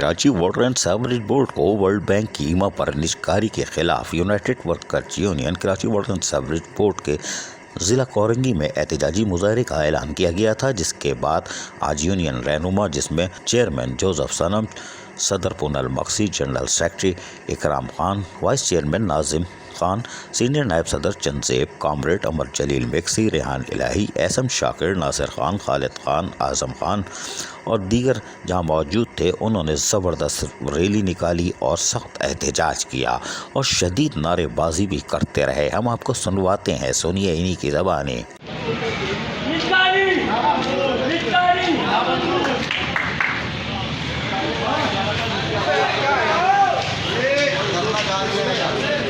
Karachi water and sewerage board کو world bank کی ایما پر نجکاری کے خلاف United workers union Karachi water and sewerage board کے ضلع کورنگی میں احتجاجی مظاہرے کا اعلان کیا گیا تھا، جس کے بعد آج یونین رہنما جس میں چیئرمین جوزف صنم، صدر پونل مقصی، جنرل سیکرٹری اکرام خان، وائس چیئرمین ناظم خان، سینئر نائب صدر چنزیب، کامریڈ امر جلیل مکسی، ریحان الہی، احسن شاکر، ناصر خان، خالد خان، اعظم خان اور دیگر جہاں موجود تھے، انہوں نے زبردست ریلی نکالی اور سخت احتجاج کیا اور شدید نعرے بازی بھی کرتے رہے۔ ہم آپ کو سنواتے ہیں، سنیے انہی کی زبانیں۔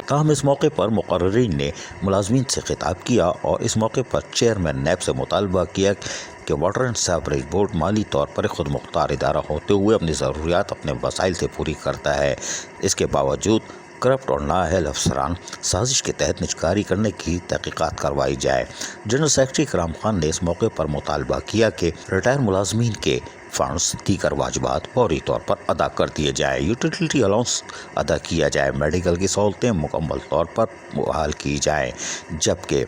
تاہم اس موقع پر مقررین نے ملازمین سے خطاب کیا اور اس موقع پر چیئرمین نیب سے مطالبہ کیا کہ واٹر اینڈ سیوریج بورڈ مالی طور پر خود مختار ادارہ ہوتے ہوئے اپنی ضروریات اپنے وسائل سے پوری کرتا ہے، اس کے باوجود کرپٹ اور نااہل افسران سازش کے تحت نجکاری کرنے کی تحقیقات کروائی جائے۔ جنرل سیکرٹری اکرام خان نے اس موقع پر مطالبہ کیا کہ ریٹائر ملازمین کے فنڈز دیگر واجبات فوری طور پر ادا کر دیے جائیں، یوٹیلیٹی الاؤنس ادا کیا جائے، میڈیکل کی سہولتیں مکمل طور پر بحال کی جائیں، جبکہ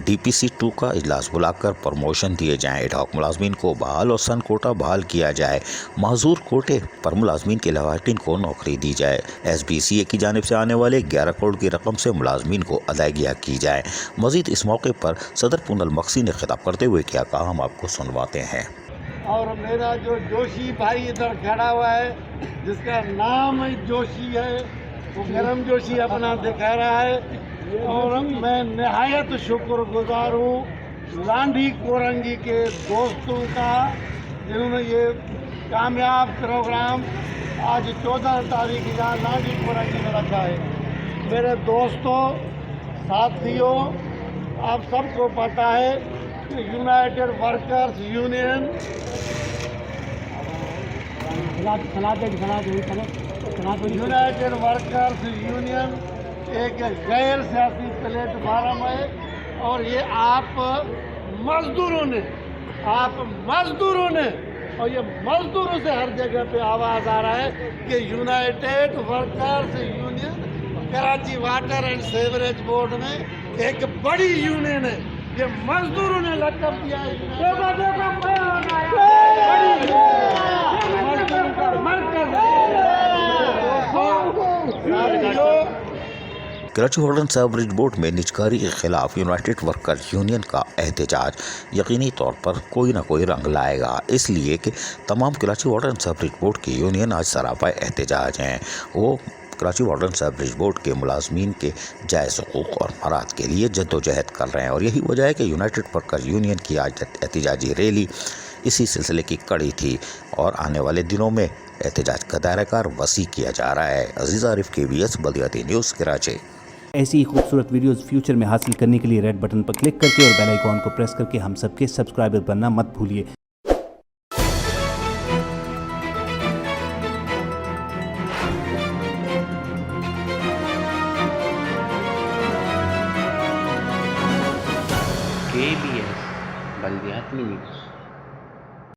ڈی پی سی 2 کا اجلاس بلا کر پروموشن دیے جائیں، ایڈ ہاک ملازمین کو بحال اور سن کوٹا بحال کیا جائے، معذور کوٹے پر ملازمین کے لواحقین کو نوکری دی جائے، ایس بی سی اے کی جانب سے آنے والے 11 کروڑ کی رقم سے ملازمین کو ادائیگیاں کی جائیں۔ مزید اس موقع پر صدر پونل مقصی نے خطاب کرتے ہوئے کیا کہا، ہم آپ کو سنواتے ہیں۔ اور میرا جو جوشی بھائی ادھر کھڑا ہوا ہے، جس کا نام جوشی ہے، وہ گرم جوشی اپنا دکھا رہا ہے، اور میں نہایت شکر گزار ہوں لانڈھی کورنگی کے دوستوں کا، جنہوں نے یہ کامیاب پروگرام آج 14 تاریخ یہاں لانڈھی کورنگی میں رکھا ہے۔ میرے دوستوں، ساتھیوں، آپ سب کو پتہ ہے کہ یونائٹڈ ورکرز یونین ایک غیر سیاسی پلیٹ فارم ہے، اور یہ آپ مزدوروں نے اور یہ مزدوروں سے ہر جگہ پہ آواز آ رہا ہے کہ United workers union Karachi water and sewerage board میں ایک بڑی یونین ہے، یہ مزدوروں نے لقب دیا ہے۔ Karachi water and sewerage board میں نجکاری کے خلاف یونائٹڈ ورکرز یونین کا احتجاج یقینی طور پر کوئی نہ کوئی رنگ لائے گا، اس لیے کہ تمام Karachi water and sewerage board کی یونین آج سراپا احتجاج ہیں۔ وہ Karachi water and sewerage board کے ملازمین کے جائز حقوق اور مفاد کے لیے جدوجہد کر رہے ہیں، اور یہی وجہ ہے کہ یونائٹڈ ورکرز یونین کی آج احتجاجی ریلی اسی سلسلے کی کڑی تھی، اور آنے والے دنوں میں احتجاج کا دائرہ کار وسیع کیا جا رہا ہے۔ عزیز عارف، KBS بلدیاتی نیوز، کراچی۔ ایسی ہی خوبصورت ویڈیوز فیوچر میں حاصل کرنے کے لیے ریڈ بٹن پر کلک کر کے اور بیل آئیکن کو پریس کر کے ہم سب کے سبسکرائبر بننا مت بھولیے۔ KBS بلدیاتی نیوز۔